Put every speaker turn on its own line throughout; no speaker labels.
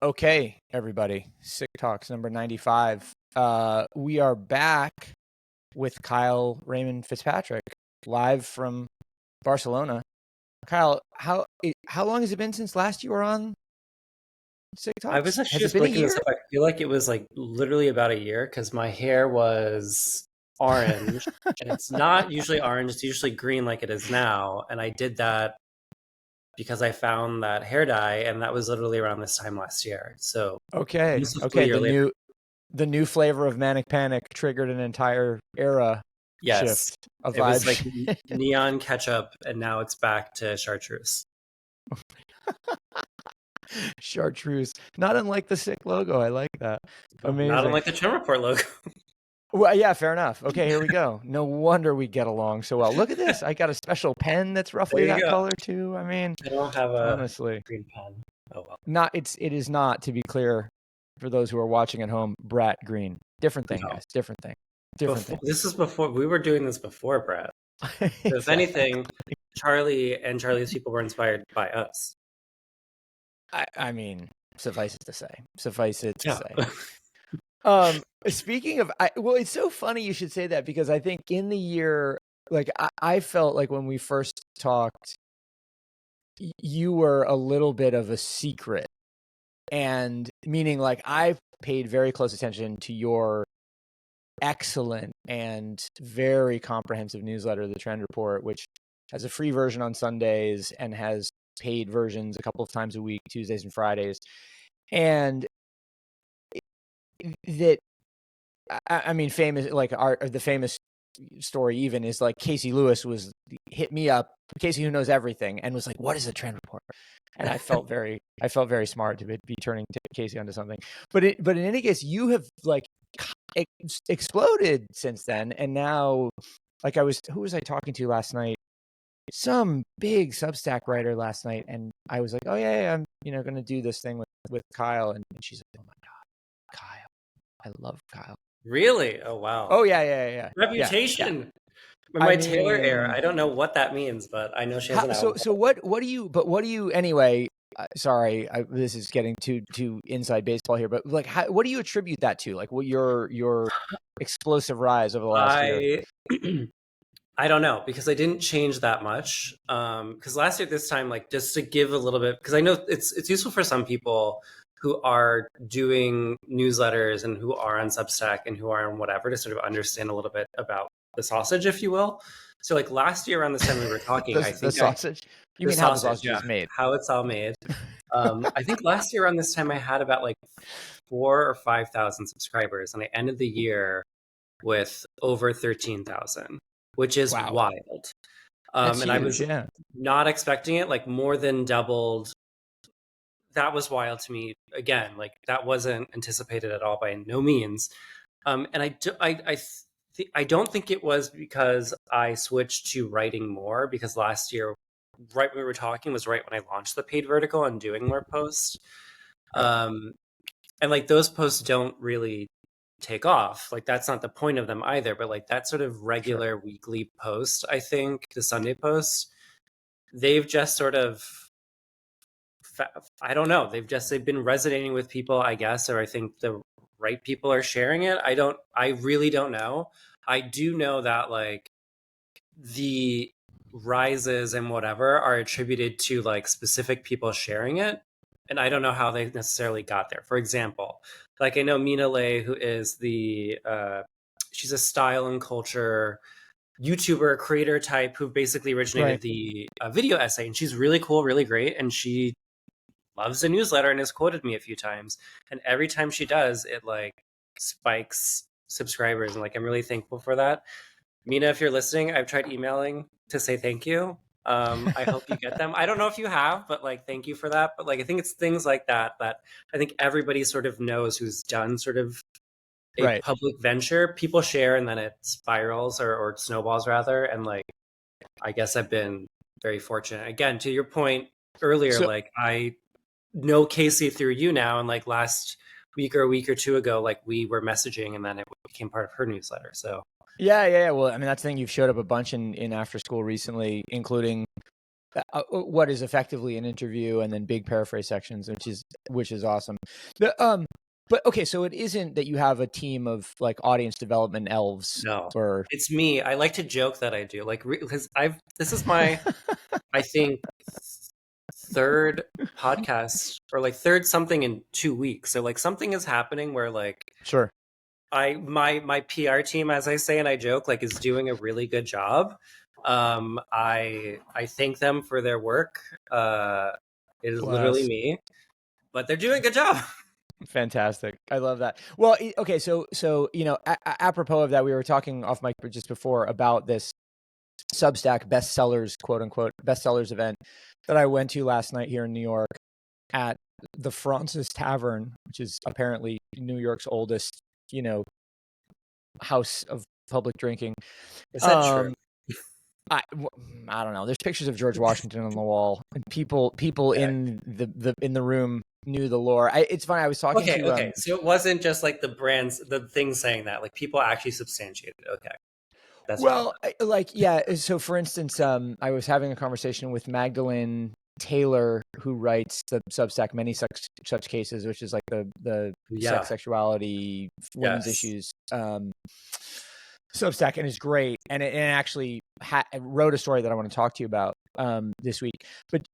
Okay, everybody. Sick Talks number 95. We are back with Kyle Raymond Fitzpatrick, live from Barcelona. Kyle, how long has it been since last you were on Sick Talks?
I was actually
Has it
just
been a
looking
year?
this up. I feel like it was like literally about a year because my hair was orange and it's not usually orange, it's usually green like it is now. And I did that because I found that hair dye, and that was literally around this time last year. So
Okay.
almost a full
Okay.
year later.
The new flavor of Manic Panic triggered an entire era
Yes.
shift of
It was like
vibes.
neon ketchup, and now it's back to chartreuse.
Chartreuse. Not unlike the Sick logo. I like that.
Not
Amazing.
unlike the Trim Report logo.
Well, yeah, fair enough. Okay, here we go. No wonder we get along so well. Look at this. I got a special pen that's roughly
There you
that
go.
color too. I mean,
I don't have a
honestly,
green pen. Oh well.
it is not, to be clear, for those who are watching at home, Brat green. Different thing,
No.
guys. Different thing. Different thing.
This is before we were doing this before, Brad. So if anything, Charlie and Charlie's people were inspired by us.
I mean, suffice it to say. Suffice it to
Yeah.
say. Speaking of, well, it's so funny you should say that, because I think in the year, like I felt like when we first talked, you were a little bit of a secret, and meaning like I paid very close attention to your excellent and very comprehensive newsletter, The Trend Report, which has a free version on Sundays and has paid versions a couple of times a week, Tuesdays and Fridays. And that, I mean, famous, like the famous story even is like Casey Lewis hit me up, Casey who knows everything, and was like, what is a Trend Report? And I felt very smart to be turning Casey onto something. But in any case, you have like exploded since then. And now, like who was I talking to last night? Some big Substack writer last night. And I was like, oh yeah, I'm, going to do this thing with Kyle. And she's like, oh my God, Kyle. I love Kyle.
Really? Oh wow.
Oh yeah.
Reputation.
Yeah.
My Taylor era. I don't know what that means, but I know she has an album.
So what do you anyway? Sorry, this is getting too inside baseball here, but like, what do you attribute that to? Like, what your explosive rise over the last year?
I don't know, because I didn't change that much. Because last year at this time, like, just to give a little bit, because I know it's useful for some people who are doing newsletters and who are on Substack and who are on whatever, to sort of understand a little bit about the sausage, if you will. So like last year around this time we were talking, I think
the sausage. You mean how the sausage is made?
How it's all made. I think last year around this time I had about like 4,000 or 5,000 subscribers, and I ended the year with over 13,000, which is wild.
That's
and
huge,
I was not expecting it, like more than doubled. That was wild to me. Again, like that wasn't anticipated at all by no means. And I don't think it was because I switched to writing more, because last year, right when we were talking, was right when I launched the paid vertical and doing more posts. And like those posts don't really take off. Like that's not the point of them either. But like that sort of regular weekly post, I think the Sunday posts, they've just sort of, I don't know. They've been resonating with people, I guess, or I think the right people are sharing it. I really don't know. I do know that like the rises and whatever are attributed to like specific people sharing it. And I don't know how they necessarily got there. For example, like I know Mina Lay, who is she's a style and culture YouTuber creator type who basically originated the video essay. And she's really cool, really great. And she loves the newsletter and has quoted me a few times. And every time she does, it like spikes subscribers. And like, I'm really thankful for that. Mina, if you're listening, I've tried emailing to say thank you. I hope you get them. I don't know if you have, but like, thank you for that. But like, I think it's things like that I think everybody sort of knows who's done sort of a public venture. People share and then it spirals or snowballs rather. And like, I guess I've been very fortunate. Again, to your point earlier, like I know Casey through you now, and like last week or a week or two ago, like we were messaging and then it became part of her newsletter. So
yeah. Well, I mean, that's the thing. You've showed up a bunch in After School recently, including what is effectively an interview, and then big paraphrase sections, which is awesome. But okay, so it isn't that you have a team of like audience development elves,
No,
or
it's me. I like to joke that I do, like, because this is my, I think, third podcast, or like third something in 2 weeks. So like something is happening where like
sure.
my PR team, as I say and I joke, like, is doing a really good job. I thank them for their work. It is literally me, but they're doing a good job.
Fantastic. I love that. Well, okay, so apropos of that, we were talking off mic just before about this Substack bestsellers, quote unquote, bestsellers event that I went to last night here in New York at the Francis Tavern, which is apparently New York's oldest, house of public drinking.
Is that true?
I don't know. There's pictures of George Washington on the wall, and people in the room knew the lore. It's funny. I was talking to
okay. So it wasn't just like the things saying that, like, people actually substantiated. Okay, that's
well, So for instance, I was having a conversation with Magdalene Taylor, who writes the Substack Many Such Cases, which is like the sex, sexuality, women's issues Substack, and is great. And it actually wrote a story that I want to talk to you about this week.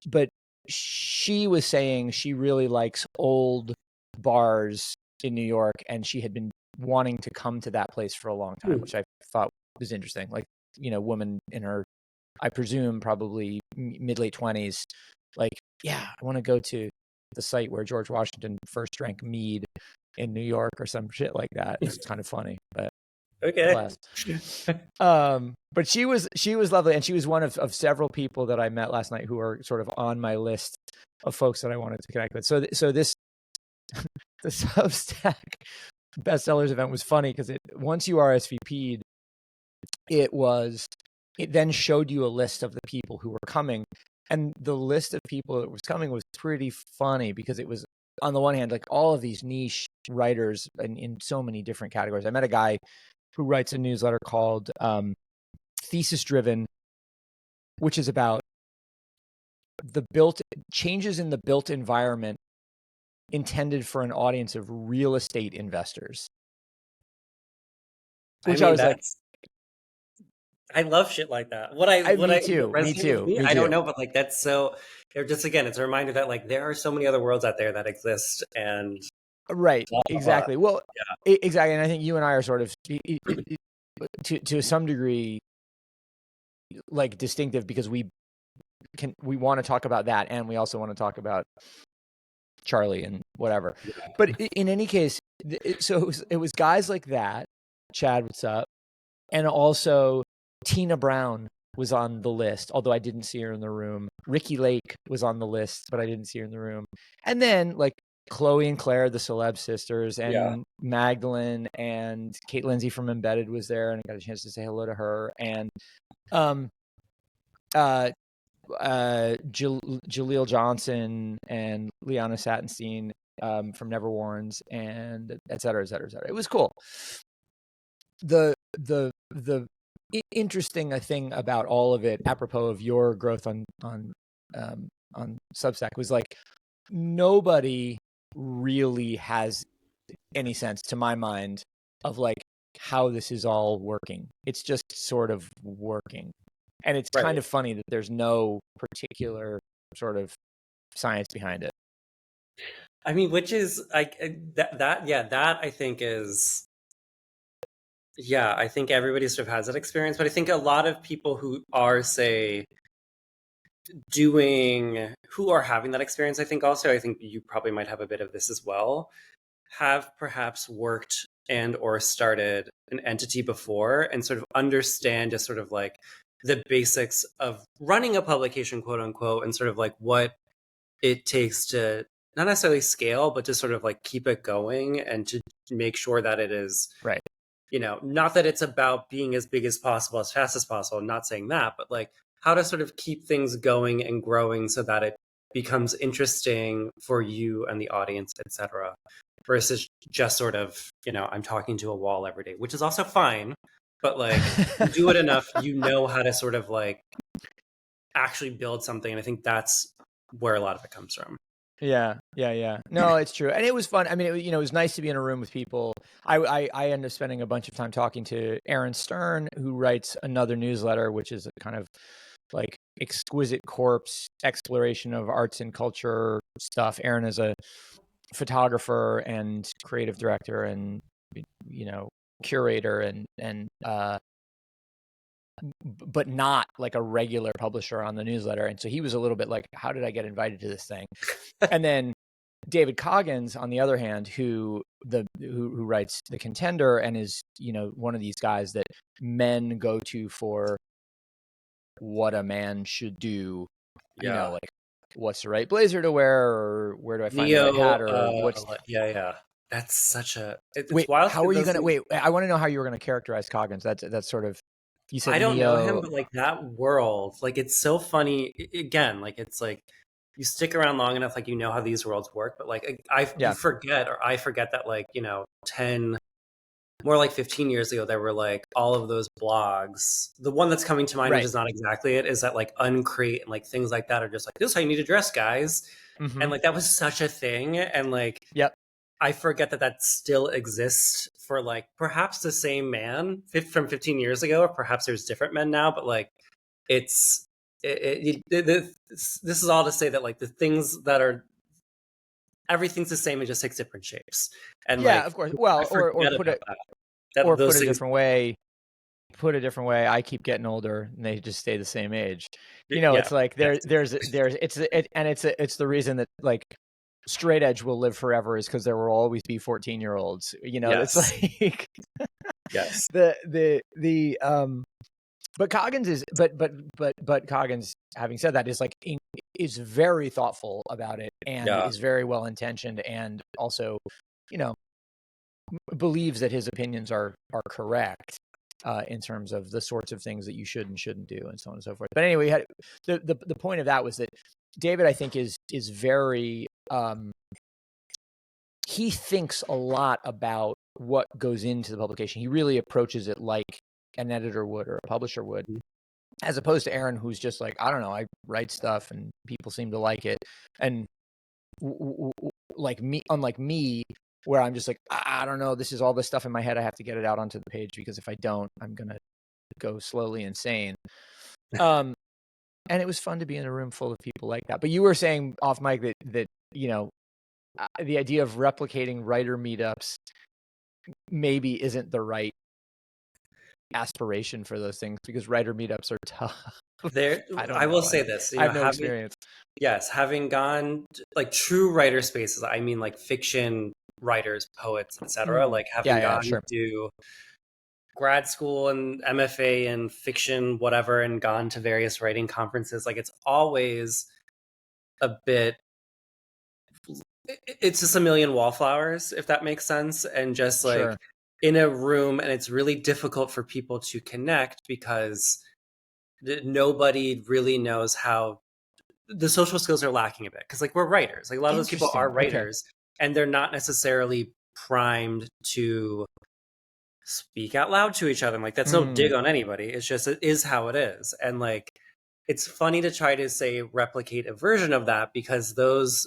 But she was saying she really likes old bars in New York, and she had been wanting to come to that place for a long time, which I thought was interesting. Like, woman in her, I presume, probably mid-late 20s, like, yeah, I want to go to the site where George Washington first drank mead in New York or some shit like that. It's kind of funny, but
okay.
But she was lovely, and she was one of several people that I met last night who are sort of on my list of folks that I wanted to connect with. So this the Substack bestsellers event was funny because once you RSVP'd, it then showed you a list of the people who were coming, and the list of people that was coming was pretty funny because it was, on the one hand, like all of these niche writers in so many different categories. I met a guy who writes a newsletter called Thesis Driven, which is about the changes in the built environment intended for an audience of real estate investors. Which I was like,
I love shit like that.
Me too.
I don't know, but like, that's so, just, again, it's a reminder that like there are so many other worlds out there that exist, and
right, exactly. Well, exactly, and I think you and I are sort of to some degree like distinctive because we want to talk about that, and we also want to talk about Charlie and whatever. But in any case, so it was guys like that. Chad, what's up? And also Tina Brown was on the list, although I didn't see her in the room. Ricky Lake was on the list, but I didn't see her in the room. And then like Chloe and Claire, the celeb sisters, and Magdalene and Kate Lindsay from Embedded was there, and I got a chance to say hello to her. And Jaleel Johnson and Liana Satinstein from Never Warns, and et cetera, et cetera, et cetera. It was cool. The interesting thing about all of it, apropos of your growth on Substack, was like nobody really has any sense, to my mind, of like how this is all working. It's just sort of working. And it's kind of funny that there's no particular sort of science behind it.
I mean, which is like that I think is, I think everybody sort of has that experience, but I think a lot of people who are, say, who are having that experience, I think you probably might have a bit of this as well, have perhaps worked and or started an entity before and sort of understand just sort of like the basics of running a publication, quote unquote, and sort of like what it takes to not necessarily scale, but to sort of like keep it going and to make sure that it is
right.
Not that it's about being as big as possible, as fast as possible. I'm not saying that, but like how to sort of keep things going and growing so that it becomes interesting for you and the audience, etc. Versus just sort of, I'm talking to a wall every day, which is also fine. But like, you do it enough, how to sort of like actually build something. And I think that's where a lot of it comes from.
Yeah. No, it's true. And it was fun. I mean, it was nice to be in a room with people. I ended up spending a bunch of time talking to Aaron Stern, who writes another newsletter, which is a kind of like exquisite corpse exploration of arts and culture stuff. Aaron is a photographer and creative director and, curator and but not like a regular publisher on the newsletter. And so he was a little bit like, how did I get invited to this thing? And then David Coggins, on the other hand, who writes The Contender and is, one of these guys that men go to for what a man should do, like what's the right blazer to wear, or where do I find the right hat, or what's
that's such a it's
wait
wild.
How are you gonna wait? I want to know how you were gonna characterize Coggins. That's sort of, you said
I don't
Neo.
know him, but like that world, like it's so funny. Again, like it's like you stick around long enough, like you know how these worlds work. But like I forget that like 10, more like 15 years ago, there were like all of those blogs. The one that's coming to mind, which is not exactly it, is that like Uncrate and like things like that are just like, this is how you need to dress, guys. Mm-hmm. And like that was such a thing. And like, I forget that still exists for like perhaps the same man from 15 years ago, or perhaps there's different men now, but like this is all to say that like the things that are, everything's the same, it just takes different shapes. And
of course. Well, or put it a different way. Put a different way, I keep getting older and they just stay the same age. It's like it's the reason that like straight edge will live forever is because there will always be 14-year-olds. It's like
yes.
But Coggins is but Coggins, having said that, is like is very thoughtful about it and is very well intentioned, and also, believes that his opinions are correct in terms of the sorts of things that you should and shouldn't do, and so on and so forth. But anyway, the point of that was that David, I think, is very he thinks a lot about what goes into the publication. He really approaches it like an editor would or a publisher would, as opposed to Aaron, who's just like, I don't know, I write stuff and people seem to like it. And like me, unlike me, where I'm just like, I don't know, this is all this stuff in my head. I have to get it out onto the page, because if I don't, I'm going to go slowly insane. And it was fun to be in a room full of people like that. But you were saying off mic that the idea of replicating writer meetups maybe isn't the right aspiration for those things, because writer meetups are tough.
I will say this.
I have no experience.
Yes, having gone like true writer spaces, I mean like fiction writers, poets, etc. Like having gone to grad school and MFA and fiction, whatever, and gone to various writing conferences, like it's always a bit, it's just a million wallflowers, if that makes sense. And just like in a room, and it's really difficult for people to connect because nobody really knows how, the social skills are lacking a bit, because like we're writers, like a lot of those people are writers, and they're not necessarily primed to speak out loud to each other. And like that's no dig on anybody, it's just, it is how it is. And like it's funny to try to say replicate a version of that, because those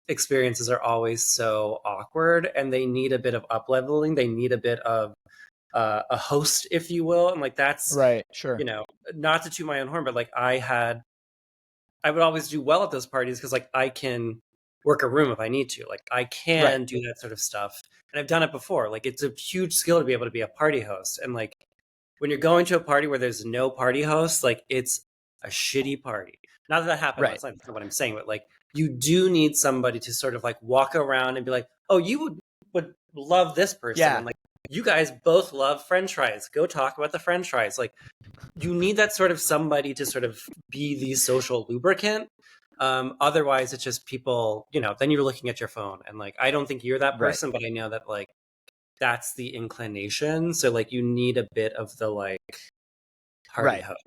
experiences are always so awkward, and they need a bit of up leveling, they need a bit of a host, if you will. And like that's
right, sure,
not to toot my own horn, but like I would always do well at those parties, because like I can work a room if I need to. Like I can do that sort of stuff, and I've done it before. Like it's a huge skill to be able to be a party host. And like when you're going to a party where there's no party host, like it's a shitty party. Not that happens. That's not what I'm saying, but like you do need somebody to sort of like walk around and be like, oh, you would love this person. And like, you guys both love French fries. Go talk about the French fries. Like you need that sort of somebody to sort of be the social lubricant. Otherwise it's just people, then you're looking at your phone, and like, I don't think you're that person, but I know that like, that's the inclination. So like you need a bit of the like party host.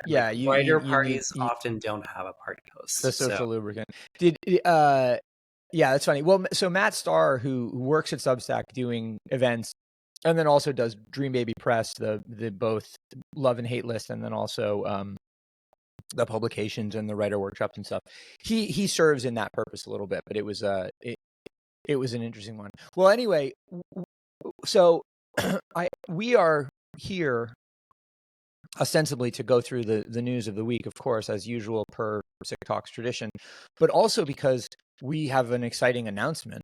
Like, writer parties often don't have a party host.
The social lubricant. That's funny. Well, so Matt Starr, who works at Substack doing events, and then also does Dream Baby Press, the both love and hate list, and then also the publications and the writer workshops and stuff. He serves in that purpose a little bit, but it was it was an interesting one. Well, anyway, so we are here ostensibly to go through the news of the week, of course, as usual per SIC Talks tradition, but also because we have an exciting announcement.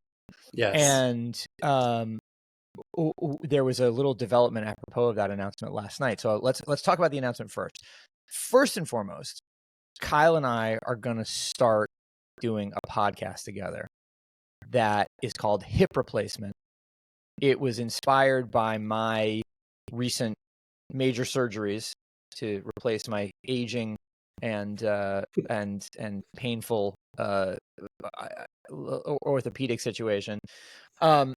Yes.
And there was a little development apropos of that announcement last night. So let's talk about the announcement first. First and foremost, Kyle and I are going to start doing a podcast together that is called Hip Replacement. It was inspired by my recent major surgeries to replace my aging and painful orthopedic situation. But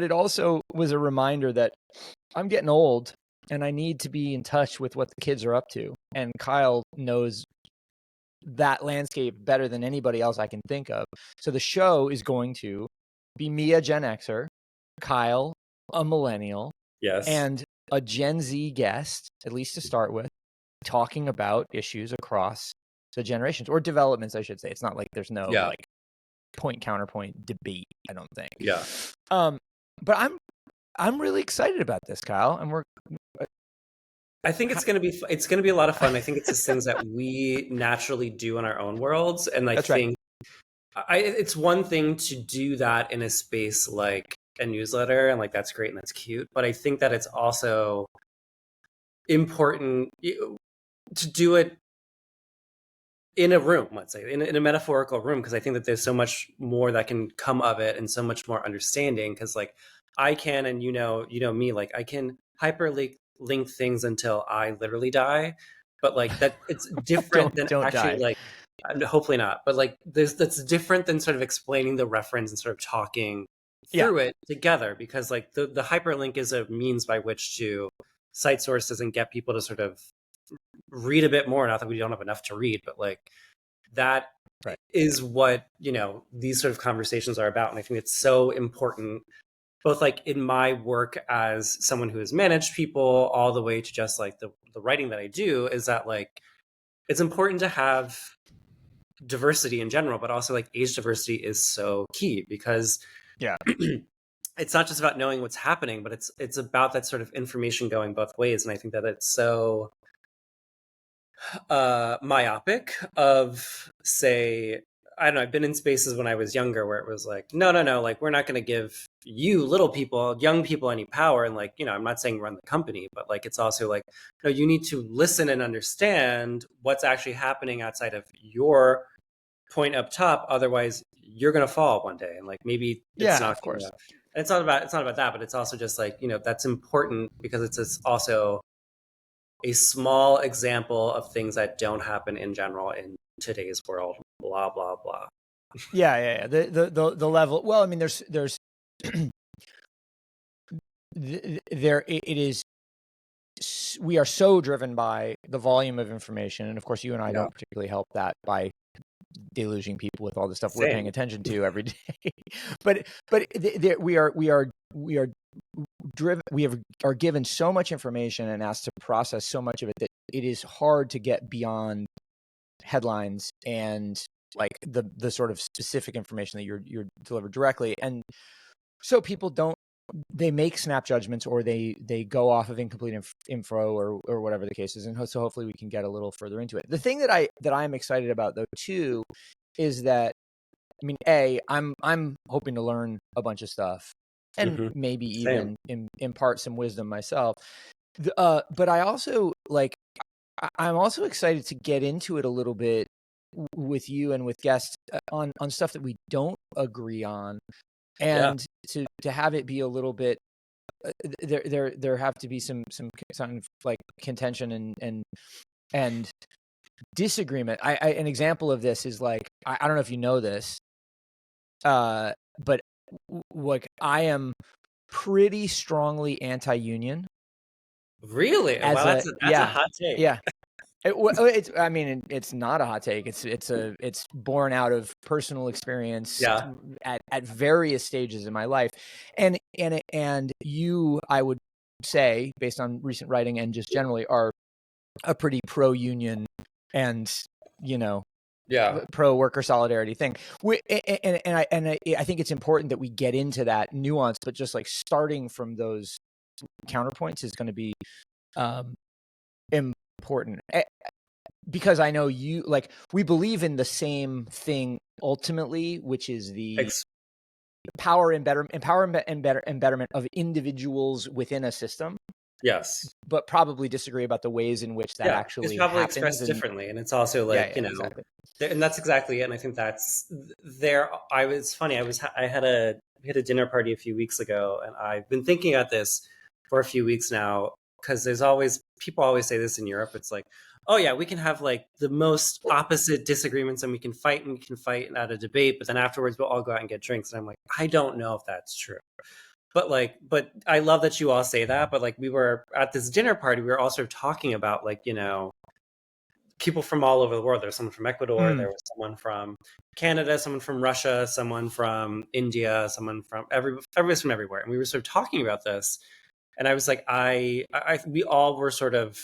it also was a reminder that I'm getting old and I need to be in touch with what the kids are up to. And Kyle knows that landscape better than anybody else I can think of. So the show is going to be me, a Gen Xer, Kyle, a millennial,
Yes,
and a Gen Z guest, at least to start with, talking about issues across the generations, or developments, I should say. It's not like there's no like point counterpoint debate, I don't think.
Yeah.
But I'm really excited about this, Kyle, and
I think it's gonna be a lot of fun. I think it's just things that we naturally do in our own worlds, and I think it's one thing to do that in a space like a newsletter, and like that's great and that's cute. But I think that it's also important to do it in a room, let's say, in a metaphorical room, because I think that there's so much more that can come of it and so much more understanding. Because like I can, and you know me, like I can hyperlink things until I literally die, but like that it's different than actually die. Like hopefully not, but like that's different than sort of explaining the reference and sort of talking through it together, because like the hyperlink is a means by which to cite sources and get people to sort of read a bit more. Not that we don't have enough to read, but like that is what, you know, these sort of conversations are about. And I think it's so important, both like in my work as someone who has managed people all the way to just like the writing that I do, is that like it's important to have diversity in general, but also like age diversity is so key, because it's not just about knowing what's happening, but it's about that sort of information going both ways. And I think that it's so myopic of, say, I don't know, I've been in spaces when I was younger where it was like, no, like we're not going to give you little people, young people, any power. And like, you know, I'm not saying run the company, but like it's also like, no, you need to listen and understand what's actually happening outside of your point up top. Otherwise you're going to fall one day. And like maybe it's not, of course. And it's not about that, but it's also just like, you know, that's important because it's also a small example of things that don't happen in general in today's world. Blah blah blah.
Yeah. The level. Well, I mean, there's there it is. We are so driven by the volume of information, and of course, you and I don't particularly help that by deluging people with all the stuff we're paying attention to every day. but we are driven. Are given so much information and asked to process so much of it that it is hard to get beyond headlines and like the sort of specific information that you're delivered directly. And so people they make snap judgments, or they go off of incomplete info or whatever the case is. And so hopefully we can get a little further into it. The thing that I'm excited about though too is that, I mean, I'm hoping to learn a bunch of stuff and maybe even impart some wisdom myself. But I also I'm also excited to get into it a little bit with you and with guests on stuff that we don't agree on, and to have it be a little bit there have to be some like contention and disagreement. An example of this is like I don't know if you know this, but like I am pretty strongly anti-union.
Really? Wow, that's a hot take.
Yeah. I mean, it's not a hot take. It's born out of personal experience at various stages in my life, and you, I would say, based on recent writing and just generally, are a pretty pro-union and,
Yeah.
pro worker solidarity thing. I think it's important that we get into that nuance, but just like starting from those counterpoints is going to be important, because I know we believe in the same thing ultimately, which is the power and betterment of individuals within a system.
Yes.
But probably disagree about the ways in which that actually
it's probably
happens.
expressed differently. And it's also like,
exactly.
And that's exactly it. And I think that's there. It's funny. I had a dinner party a few weeks ago, and I've been thinking about this for a few weeks now, because people always say this in Europe. It's like, oh yeah, we can have like the most opposite disagreements, and we can fight at a debate, but then afterwards we'll all go out and get drinks. And I'm like, I don't know if that's true. But I love that you all say that. But like, we were at this dinner party, we were also talking about like, people from all over the world. There was someone from Ecuador, there was someone from Canada, someone from Russia, someone from India, someone from everybody's from everywhere. And we were sort of talking about this. And I was like, we all were sort of,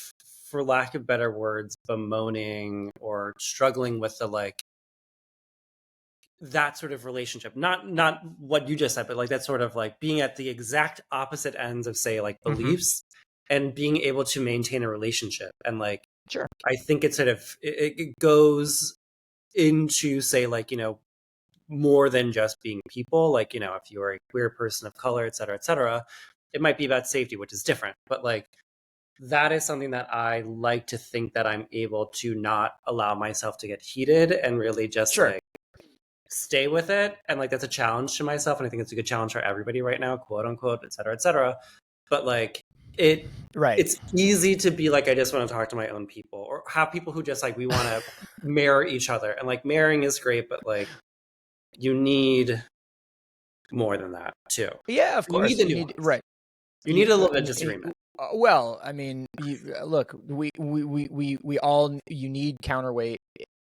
for lack of better words, bemoaning or struggling with the like, that sort of relationship, not what you just said, but like that sort of like being at the exact opposite ends of, say, like beliefs, and being able to maintain a relationship. And like,
sure,
I think it sort of it goes into, say, like, more than just being people. Like, if you're a queer person of color, et cetera, it might be about safety, which is different. But like, that is something that I like to think that I'm able to not allow myself to get heated and really just like stay with it. And like, that's a challenge to myself, and I think it's a good challenge for everybody right now, quote unquote, et cetera. But like, it's easy to be like, I just want to talk to my own people, or have people who just like, we want to mirror each other. And like, marrying is great, but like, you need more than that too.
Yeah, of course.
You need you need a little bit of disagreement.
Well, I mean, look, we all, you need counterweight.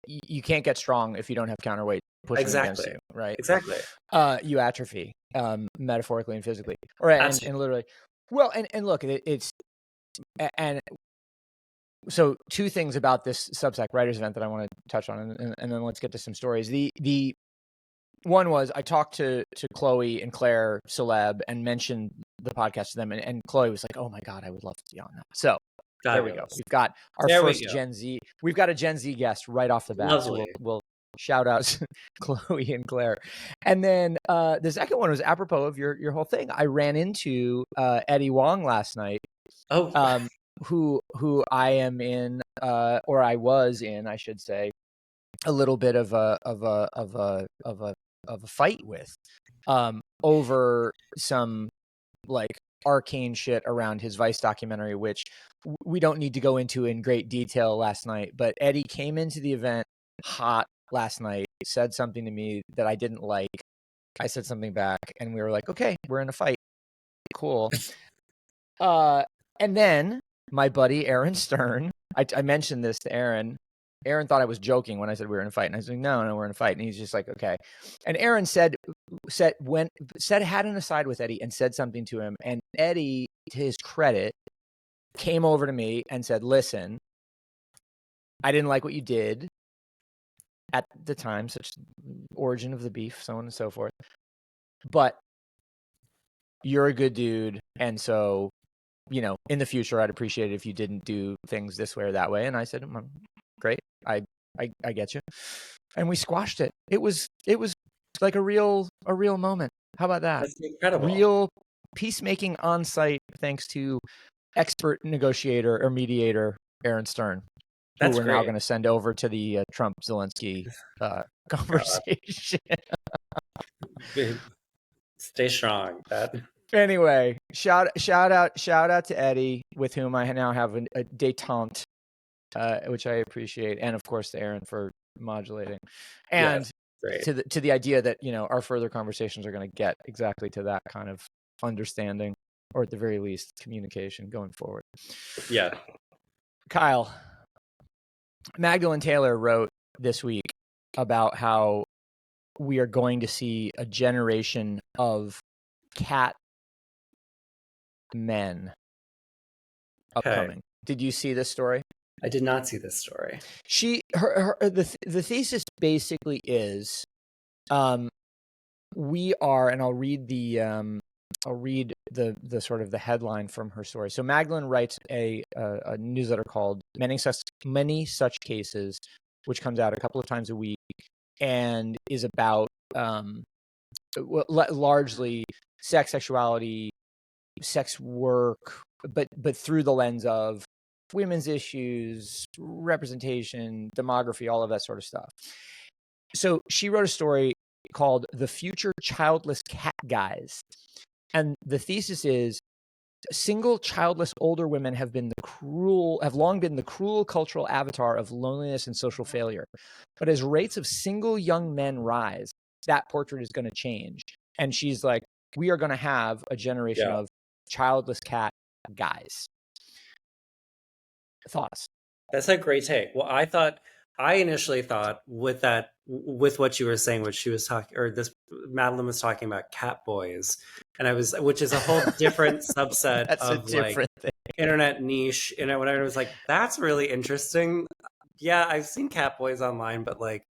You can't get strong if you don't have counterweight pushing against you, right?
Exactly.
You atrophy, metaphorically and physically, right? And literally. Well, and look, and so two things about this Substack writers event that I want to touch on, and then let's get to some stories. The one was, I talked to Chloe and Claire Celeb and mentioned the podcast to them, and Chloe was like, "Oh my God, I would love to be on that." So there we go. We've got our first Gen Z. We've got a Gen Z guest right off the bat.
Lovely.
So we'll shout out Chloe and Claire. And then the second one was apropos of your whole thing. I ran into Eddie Wong last night.
Oh.
Who I am in, or I was in, I should say, a little bit of a fight with, over some like arcane shit around his Vice documentary, which we don't need to go into in great detail last night. But Eddie came into the event hot last night, said something to me that I didn't like. I said something back, and we were like, okay, we're in a fight. Cool. And then my buddy Aaron Stern, I mentioned this to Aaron. Aaron thought I was joking when I said we were in a fight, and I was like, no, we're in a fight. And he's just like, okay. And Aaron had an aside with Eddie and said something to him. And Eddie, to his credit, came over to me and said, listen, I didn't like what you did at the time, such origin of the beef, so on and so forth. But you're a good dude. And so, in the future, I'd appreciate it if you didn't do things this way or that way. And I said, great. I get you. And we squashed it. It was like a real moment. How about that?
That's incredible.
Real peacemaking on site, thanks to expert negotiator or mediator Aaron Stern, who we're now going to send over to the Trump-Zelensky conversation.
Stay strong.
Anyway, shout out to Eddie, with whom I now have a détente, which I appreciate, and of course to Aaron for modulating, and to the idea that our further conversations are going to get exactly to that kind of understanding, or at the very least communication going forward.
Yeah.
Kyle, Magdalene Taylor wrote this week about how we are going to see a generation of cat men upcoming. Did you see this story?
I did not see this story.
The thesis basically is, we are, and I'll read the sort of the headline from her story. So Magdalene writes a newsletter called Many Such Cases, which comes out a couple of times a week and is about largely sex, sexuality, sex work, but through the lens of women's issues, representation, demography, all of that sort of stuff. So she wrote a story called The Future Childless Cat Guys. And the thesis is, single childless older women have long been the cruel cultural avatar of loneliness and social failure. But as rates of single young men rise, that portrait is going to change. And she's like, we are going to have a generation of childless cat guys. Thoughts?
That's a great take. Well, I initially thought with what you were saying, what she was talking, or this Madeline was talking about cat boys, which is a whole different subset of like internet niche. And when I was like, that's really interesting. Yeah, I've seen cat boys online, but like,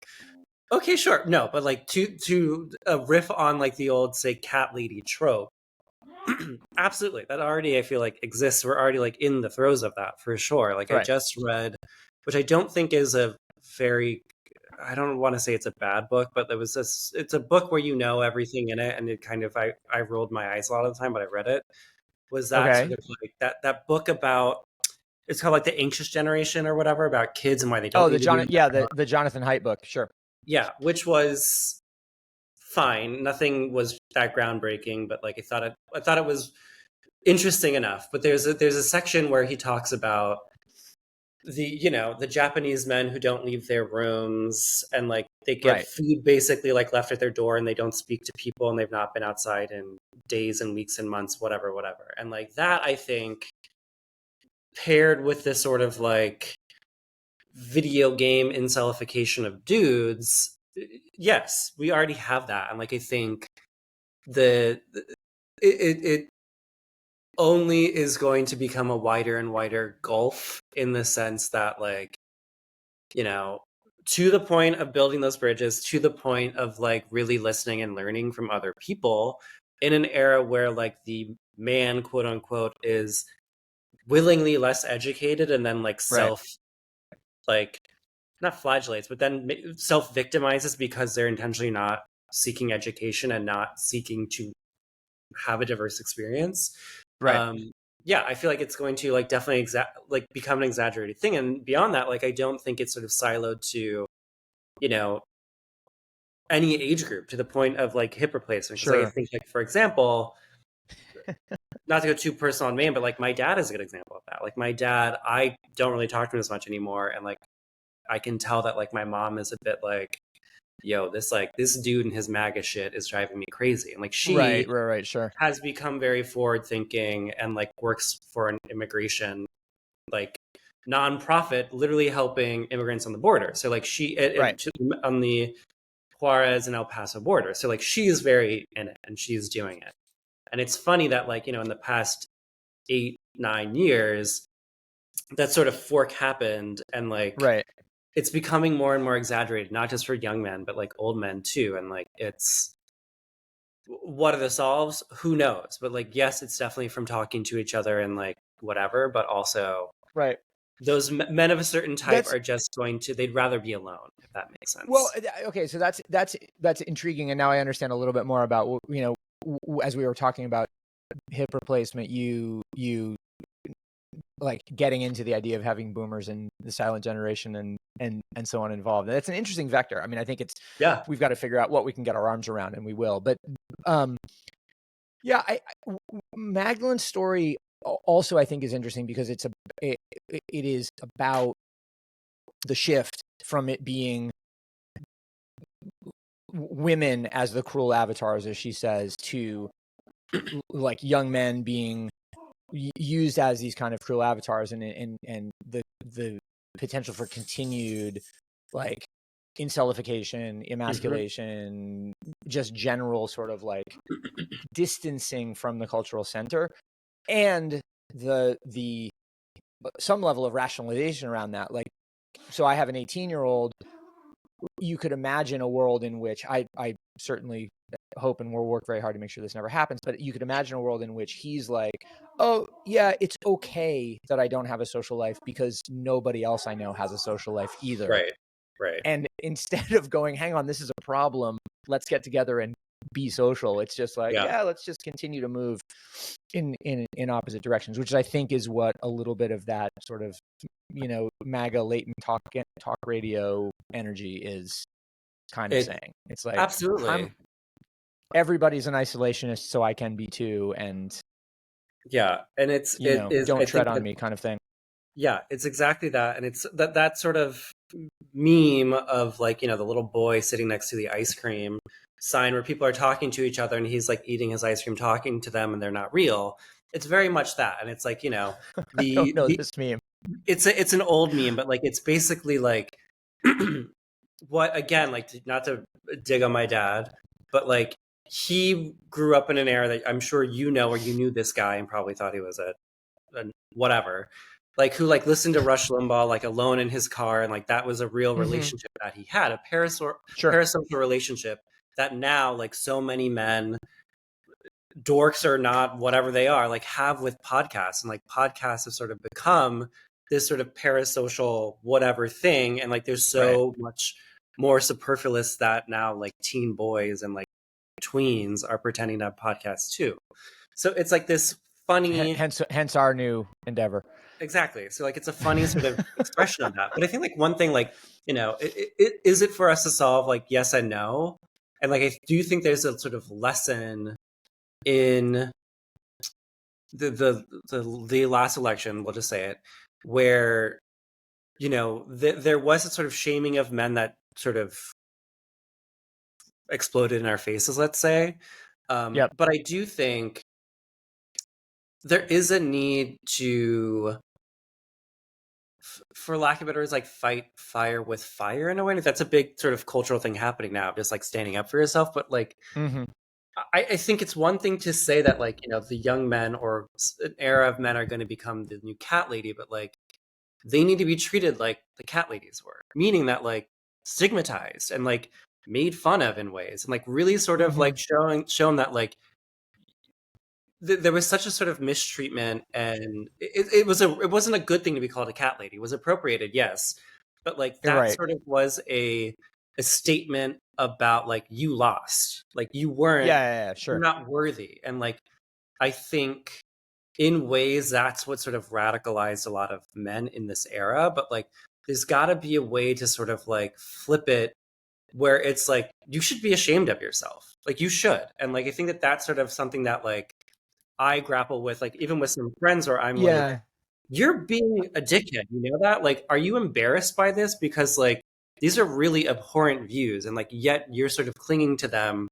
okay, sure. No, but like to riff on like the old, say, cat lady trope. Absolutely. That already, I feel like, exists. We're already like in the throes of that for sure. Like, right. I just read, which I don't think is I don't want to say it's a bad book, but it's a book where you know everything in it. And it kind of, I rolled my eyes a lot of the time, but I read it. Was that sort of like that book about, it's called like The Anxious Generation or whatever, about kids and why they don't.
The Jonathan Haidt book. Sure.
Yeah. Which was fine. Nothing was that groundbreaking, but like I thought it was interesting enough. But there's a section where he talks about the Japanese men who don't leave their rooms, and like they get food basically like left at their door, and they don't speak to people, and they've not been outside in days and weeks and months, whatever. And like that, I think, paired with this sort of like video game incelification of dudes, yes, we already have that. And like, I think it only is going to become a wider and wider gulf, in the sense that, like, to the point of building those bridges, to the point of like really listening and learning from other people, in an era where like the man, quote unquote, is willingly less educated, and then like like not flagellates, but then self-victimizes because they're intentionally not seeking education and not seeking to have a diverse experience. I feel like it's going to like definitely become an exaggerated thing. And beyond that, like, I don't think it's sort of siloed to, any age group, to the point of like hip replacement. Sure. Like, I think, like, for example, not to go too personal on me, but like my dad is a good example of that. Like my dad, I don't really talk to him as much anymore. And like, I can tell that like my mom is a bit like, yo, this dude and his MAGA shit is driving me crazy. And like, she
sure,
has become very forward thinking, and like works for an immigration like nonprofit, literally helping immigrants on the border. So like on the Juarez and El Paso border. So like, she is very in it, and she's doing it. And it's funny that like, in the past 8-9 years, that sort of fork happened, and like, it's becoming more and more exaggerated, not just for young men, but like old men too. And like, what are the solves? Who knows? But like, yes, it's definitely from talking to each other and like whatever, but also those men of a certain type are just they'd rather be alone, if that makes sense.
Well, okay. So that's intriguing. And now I understand a little bit more about, as we were talking about hip replacement, you like getting into the idea of having boomers and the silent generation and so on involved. That's an interesting vector. I mean, I think we've got to figure out what we can get our arms around, and we will. But Magdalene's story also, I think, is interesting because it is about the shift from it being women as the cruel avatars, as she says, to like young men being used as these kind of cruel avatars, and the potential for continued like incelification, emasculation, just general sort of like distancing from the cultural center, and the some level of rationalization around that. Like, so I have an 18-year-old. You could imagine a world in which I certainly hope and we'll work very hard to make sure this never happens, but you could imagine a world in which he's like, oh yeah, it's okay that I don't have a social life because nobody else I know has a social life either.
Right.
And instead of going, hang on, this is a problem, let's get together and be social, it's just like, yeah, let's just continue to move in opposite directions, which I think is what a little bit of that sort of, MAGA latent talk radio energy is kind of saying. It's like,
absolutely,
everybody's an isolationist, so I can be too, and
and it's
don't tread on me kind of thing.
Yeah, it's exactly that, and it's that sort of meme of like, the little boy sitting next to the ice cream sign where people are talking to each other and he's like eating his ice cream, talking to them, and they're not real. It's very much that, and it's like,
I don't know this meme.
It's an old meme, but like it's basically like what, again, like, not to dig on my dad, but like he grew up in an era that I'm sure where you knew this guy and probably thought he was a whatever, like, who like listened to Rush Limbaugh like alone in his car, and like that was a real relationship that he had, a parasocial relationship that now like so many men, dorks or not, whatever they are, like have with podcasts, and like podcasts have sort of become this sort of parasocial whatever thing, and like there's so much more superfluous that now like teen boys and like tweens are pretending to have podcasts too. So it's like this funny,
hence our new endeavor.
Exactly. So like it's a funny sort of expression of that. But I think like one thing, like, is it for us to solve? Like yes and no. And like I do think there's a sort of lesson in the last election, we'll just say it, where there was a sort of shaming of men that sort of exploded in our faces, let's say. But I do think there is a need to, for lack of better words, like fight fire with fire in a way. That's a big sort of cultural thing happening now, just like standing up for yourself. But like, I think it's one thing to say that like, the young men or an era of men are going to become the new cat lady, but like they need to be treated like the cat ladies were, meaning that like stigmatized and like made fun of in ways, and like really sort of like shown that like there was such a sort of mistreatment, and it wasn't a good thing to be called a cat lady. It was appropriated, yes, but like that sort of was a statement about like you lost, like you weren't,
sure,
you're not worthy. And like I think in ways that's what sort of radicalized a lot of men in this era. But like there's got to be a way to sort of like flip it where it's like you should be ashamed of yourself, like you should. And like I think that that's sort of something that like I grapple with, like even with some friends where I'm like, you're being a dickhead, that? Like, are you embarrassed by this? Because like these are really abhorrent views, and like yet you're sort of clinging to them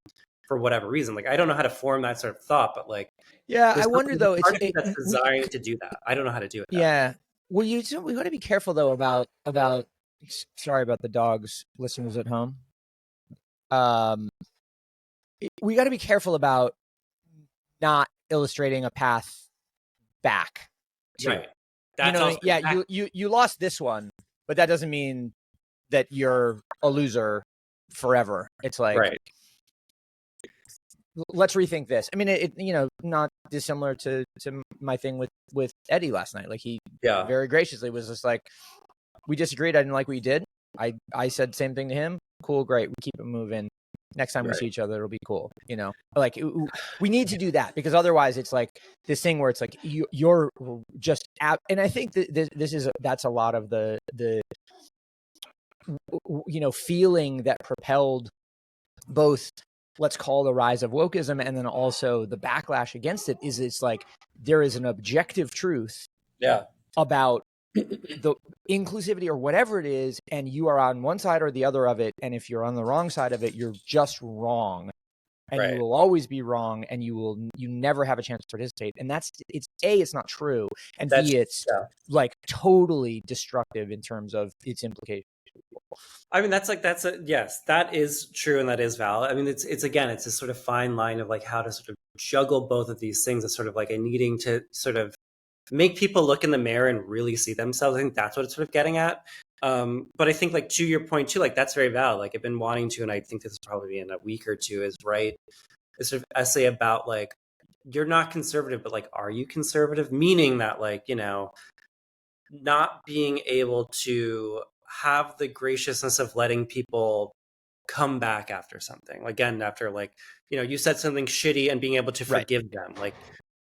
for whatever reason. Like I don't know how to form that sort of thought, but like
I wonder though,
it's that's designed to do that. I don't know how to do it.
Well, we got to be careful though about sorry about the dogs, listeners at home. We got to be careful about not illustrating a path back to,
right. That's
you lost this one, but that doesn't mean that you're a loser forever. It's like, let's rethink this. I mean, it not dissimilar to my thing with Eddie last night. Like he very graciously was just like, we disagreed. I didn't like what you did. I said the same thing to him. Cool, great. We keep it moving. Next time we see each other, it'll be cool. Like we need to do that, because otherwise it's like this thing where it's like you're just and I think that that's a lot of the feeling that propelled both, let's call the rise of wokeism, and then also the backlash against it. It's like there is an objective truth about the inclusivity or whatever it is, and you are on one side or the other of it, and if you're on the wrong side of it, you're just wrong, and you will always be wrong, and you never have a chance to participate. And it's not true, and B, it's like totally destructive in terms of its implications.
I mean, yes, that is true, and that is valid. I mean, it's again, it's this sort of fine line of like how to sort of juggle both of these things. It's sort of like a needing to sort of make people look in the mirror and really see themselves. I think that's what it's sort of getting at. But I think, like, to your point too, like, that's very valid. Like, I've been wanting to, and I think this is probably in a week or two, is write a sort of essay about, like, you're not conservative, but, like, are you conservative? Meaning that, like, you know, not being able to have the graciousness of letting people come back after something. Again, after, like, you know, you said something shitty and being able to
Right.
forgive them. Like,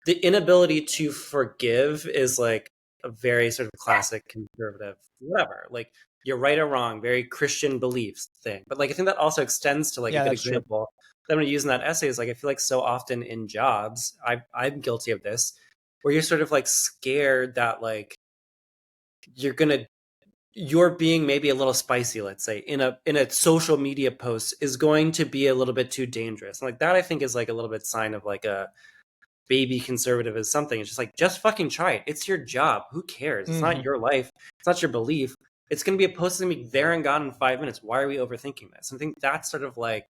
the inability to forgive is, like, a very sort of classic conservative, whatever. Like, you're right or wrong, very Christian beliefs thing. But, like, I think that also extends to, like, a
Yeah,
good
that's true.
example that I'm going to use in that essay is, like, I feel like so often in jobs, I'm guilty of this, where you're sort of, like, scared that, like, you're being maybe a little spicy, let's say, in a social media post is going to be a little bit too dangerous. And, like, that I think is, like, a little bit sign of, like, a baby conservative is something. It's just like, just fucking try it. It's your job. Who cares? It's not your life. It's not your belief. It's going to be a post that's going to be there and gone in 5 minutes. Why are we overthinking this? I think that's sort of like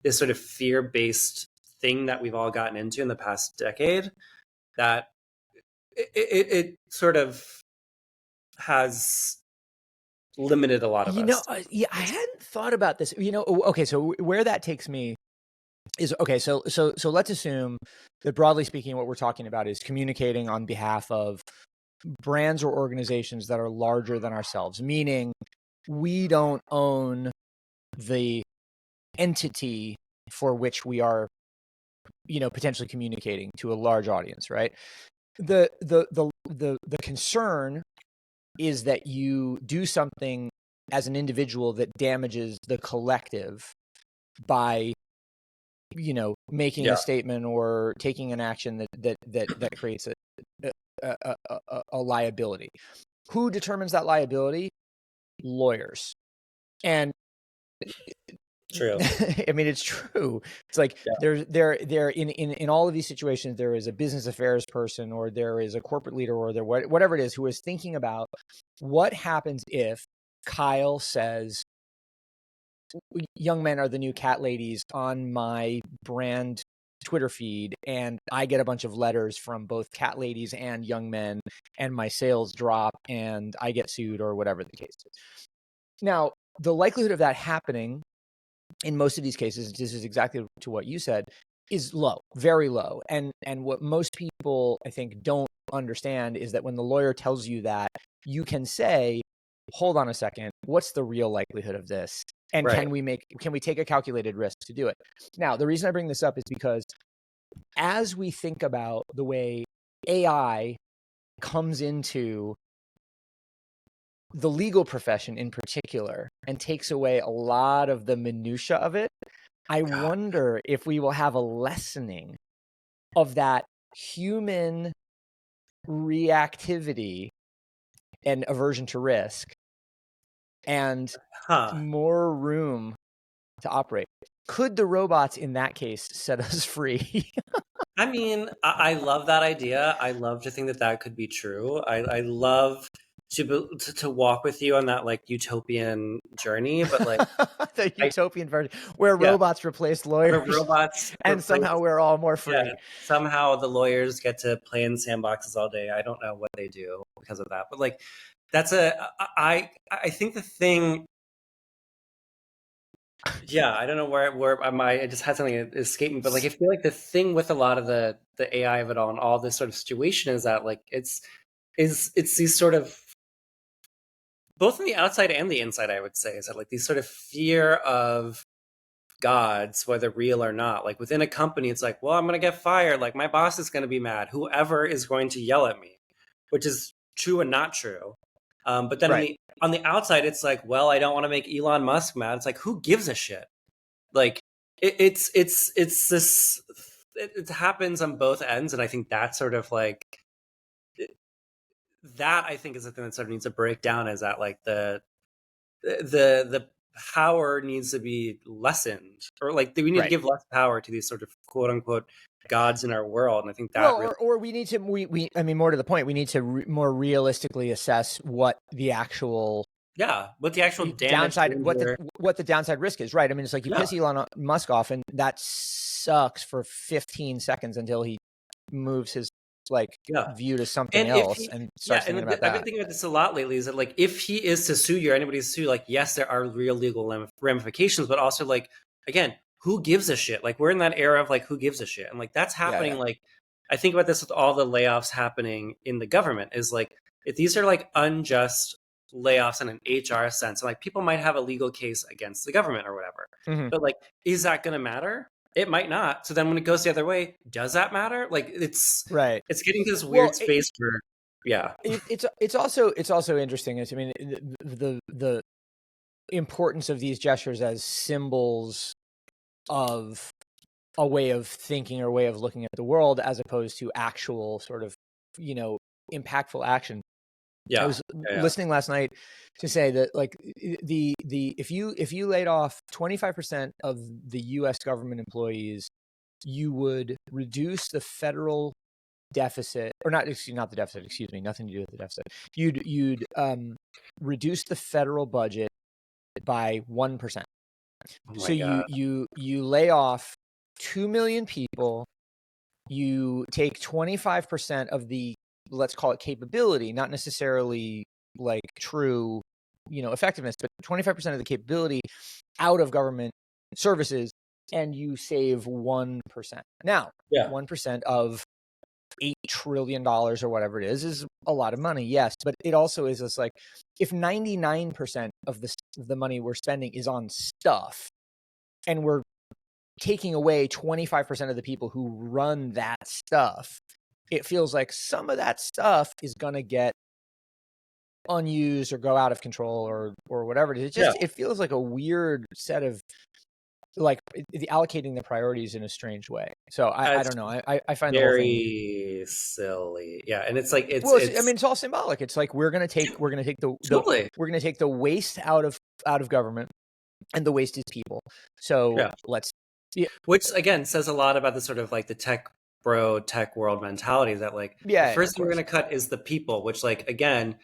this sort of fear-based thing that we've all gotten into in the past decade, that it sort of has limited a lot of us.
Yeah, I hadn't thought about this. Okay, so where that takes me is, okay, so let's assume that, broadly speaking, what we're talking about is communicating on behalf of brands or organizations that are larger than ourselves, meaning we don't own the entity for which we are, potentially communicating to a large audience, right? The concern is that you do something as an individual that damages the collective by, making a statement or taking an action that creates a liability. Who determines that liability? Lawyers. And
True.
I mean, it's true. It's like there in all of these situations, there is a business affairs person, or there is a corporate leader, or whatever it is, who is thinking about what happens if Kyle says, young men are the new cat ladies on my brand Twitter feed, and I get a bunch of letters from both cat ladies and young men, and my sales drop and I get sued, or whatever the case is. Now, the likelihood of that happening in most of these cases, this is exactly to what you said, is low, very low. And what most people, I think, don't understand is that when the lawyer tells you that, you can say, hold on a second, what's the real likelihood of this? And
Right.
can we take a calculated risk to do it? Now, the reason I bring this up is because as we think about the way AI comes into the legal profession in particular and takes away a lot of the minutia of it, I wonder if we will have a lessening of that human reactivity and aversion to risk, and more room to operate. Could the robots in that case set us free?
I mean, I love that idea. I love to think that that could be true. I love to walk with you on that, like, utopian journey, but, like,
the utopian version where robots replace lawyers,
where robots
and somehow we're all more free.
Yeah, somehow the lawyers get to play in sandboxes all day. I don't know what they do because of that, but, like, that's I think the thing. Yeah, I don't know where I just had something escape me, but, like, I feel like the thing with a lot of the AI of it all and all this sort of situation is that, like, it's these sort of, both on the outside and the inside, I would say, is that, like, these sort of fear of gods, whether real or not. Like, within a company, it's like, well, I'm going to get fired. Like, my boss is going to be mad. Whoever is going to yell at me, which is true and not true. But then on the outside, it's like, well, I don't want to make Elon Musk mad. It's like, who gives a shit? Like, it's this, it happens on both ends. And I think that sort of, like, that, I think, is the thing that sort of needs to break down, is that, like, the power needs to be lessened, or, like, we need to give less power to these sort of quote unquote gods in our world. And I think that
or we need to, I mean, more to the point, we need to more realistically assess what the actual
what the actual
downside, what the downside risk is, right? I mean, it's like you piss Elon Musk off, and that sucks for 15 seconds until he moves his like
Yeah.
viewed as something
And if
else
he,
and
yeah,
starts
and
thinking about
I've been
that.
thinking about this a lot lately. Is that like if he is to sue you or anybody to sue, like yes, there are real legal ramifications, but also like again, who gives a shit? Like we're in that era of like who gives a shit, and like that's happening.
Yeah.
Like I think about this with all the layoffs happening in the government. Is like if these are like unjust layoffs in an HR sense, like people might have a legal case against the government or whatever,
Mm-hmm.
but like is that going to matter? It might not. So then when it goes the other way, does that matter? Like
Right.
it's getting to this
Well,
weird space where, yeah,
it's also interesting. I mean, the importance of these gestures as symbols of a way of thinking or way of looking at the world, as opposed to actual sort of, impactful action. I
yeah,
was
yeah,
listening last night to say that like the if you laid off 25% of the U.S. government employees, you would reduce the federal deficit, or not, not the deficit, excuse me, nothing to do with the deficit. You'd reduce the federal budget by 1%.
oh
So
my god,
you lay off 2 million people. You take 25% of the, let's call it capability, not necessarily like true, effectiveness, but 25% of the capability out of government services, and you save 1%. Now,
yeah,
1% of $8 trillion or whatever it is a lot of money, yes, but it also is just like, if 99% of the money we're spending is on stuff, and we're taking away 25% of the people who run that stuff, it feels like some of that stuff is going to get unused or go out of control or whatever it is.
yeah.
It feels like a weird set of, like, allocating the priorities in a strange way. So I
It's
don't know. I find the whole thing,
very silly. Yeah, and it's like
well, I
it's
mean, it's all symbolic. It's like we're gonna take
totally,
we're gonna take the waste out of government, and the waste is people. So
yeah.
let's, yeah,
Which again says a lot about the sort of like the tech world mentality that like the
yeah,
first
of
thing we're
course.
going to cut is the people, which like again,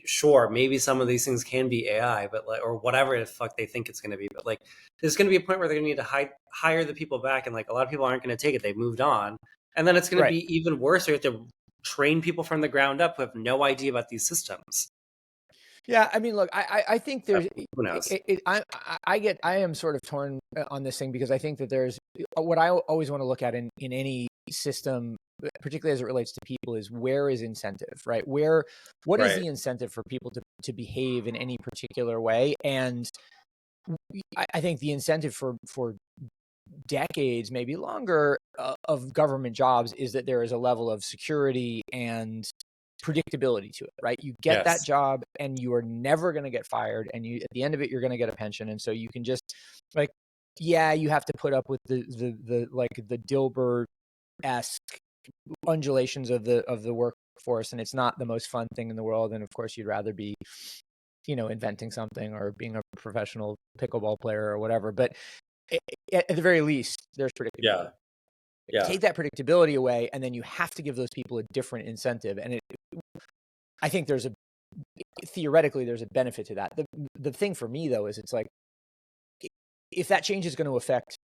sure, maybe some of these things can be AI, but like or whatever the fuck they think it's going to be, but like there's going to be a point where they're going to need to hire the people back, and like a lot of people aren't going to take it. They've moved on, and then it's going to
Right.
be even worse. You have to train people from the ground up who have no idea about these systems.
Yeah, I mean, look, I think there's
Who knows?
I am sort of torn on this thing, because I think that there's what I always want to look at in any system, particularly as it relates to people, is where is incentive, right? What is
Right.
the incentive for people to behave in any particular way? And I think the incentive for decades, maybe longer, of government jobs is that there is a level of security and predictability to it, right? You get that
Yes.
job and you are never going to get fired, and at the end of it you're going to get a pension, and so you can just, like, yeah, you have to put up with the like the Dilbert-esque undulations of the workforce, and it's not the most fun thing in the world, and of course you'd rather be, inventing something or being a professional pickleball player or whatever, but at the very least there's predictability.
Yeah. Yeah.
Take that predictability away, and then you have to give those people a different incentive, and I think theoretically there's a benefit to that. The thing for me though is, it's like, if that change is going to affect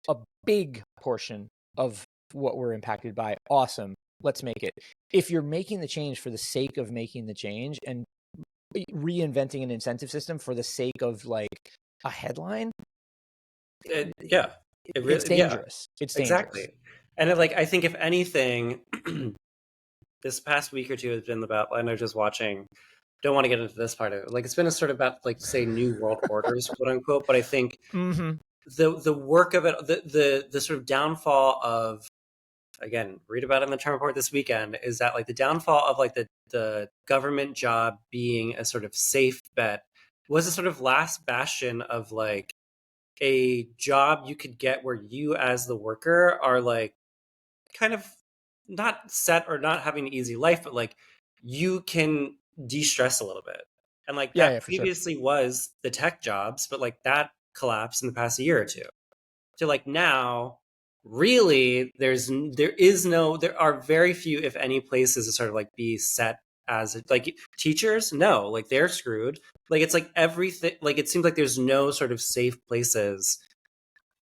a big portion of what we're impacted by, awesome, let's make it. If you're making the change for the sake of making the change and reinventing an incentive system for the sake of like a headline,
Yeah. It
it's
really, yeah.
dangerous. It's dangerous.
Exactly. And like I think if anything, this past week or two has been about, and I was just watching, don't want to get into this part of it. Like it's been a sort of about like say new world orders, quote unquote. But I think
Mm-hmm.
the work of it, the sort of downfall of, again, read about it in the term report this weekend, is that like the downfall of like the government job being a sort of safe bet was a sort of last bastion of like a job you could get where you as the worker are like kind of not set or not having an easy life, but like you can de-stress a little bit. And like
Yeah,
that
yeah, for sure.
previously was the tech jobs, but like that collapsed in the past year or two. So like now, really, there are very few, if any, places to sort of like be set as like teachers. No, like they're screwed. Like it's like everything. Like it seems like there's no sort of safe places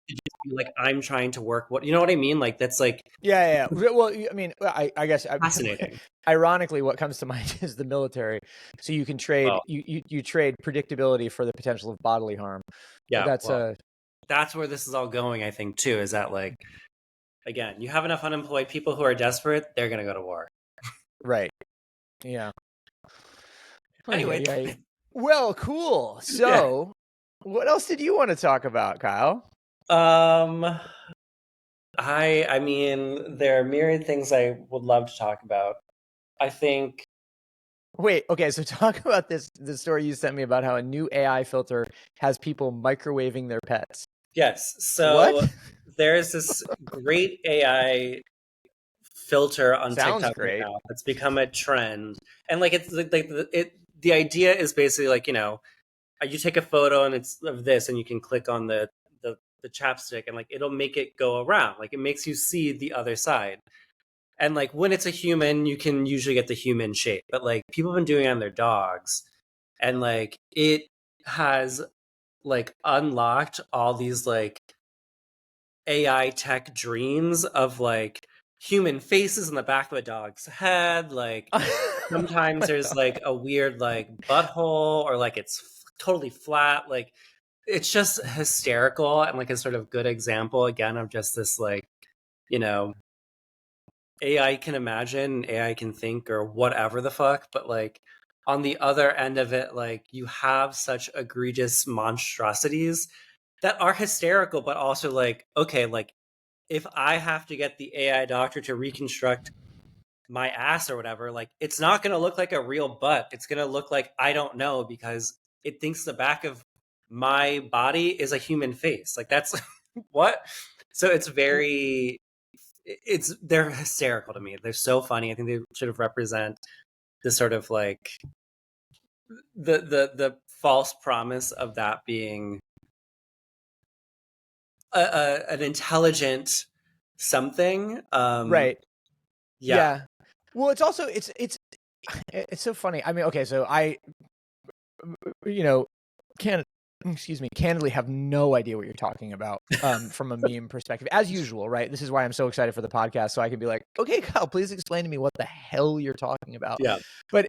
to just like I'm trying to work. What, you know what I mean? Like that's like
Yeah. Well, I mean, I guess
fascinating.
ironically, what comes to mind is the military. So you can trade
Well,
you trade predictability for the potential of bodily harm.
yeah.
That's
Well, that's where this is all going, I think, too, is that like, again, you have enough unemployed people who are desperate, they're going to go to war.
right. Yeah.
Anyway,
Yeah. Well, cool.
yeah.
So, what else did you want to talk about, Kyle?
Um, I mean, there are myriad things I would love to talk about. I think,
Wait, okay, so talk about the story you sent me about how a new AI filter has people microwaving their pets.
yes. So
What?
there's this great AI filter on
Sounds
TikTok right
great.
now that's become a trend. And like it's like the idea is basically like, you know, you take a photo and it's of this and you can click on the chapstick and like it'll make it go around. Like it makes you see the other side. And like when it's a human, you can usually get the human shape. But like people have been doing it on their dogs. And like it has like unlocked all these like AI tech dreams of like human faces in the back of a dog's head. Like sometimes there's like a weird like butthole or like it's totally flat. Like it's just hysterical and like a sort of good example again of just this like, you know, AI can imagine, AI can think or whatever the fuck, but like on the other end of it, like you have such egregious monstrosities that are hysterical, but also like, okay, like if I have to get the AI doctor to reconstruct my ass or whatever, like it's not going to look like a real butt. It's going to look like I don't know because it thinks the back of my body is a human face. Like that's what? So it's very they're hysterical to me. They're so funny. I think they sort of represent the sort of like the false promise of that being an intelligent something.
Right.
Yeah.
Yeah. Well, it's also it's so funny. I mean, okay, so I you know, can excuse me, candidly have no idea what you're talking about from a meme perspective, as usual, right? This is why I'm so excited for the podcast, so I can be like, okay, Kyle, please explain to me what the hell you're talking about.
Yeah.
But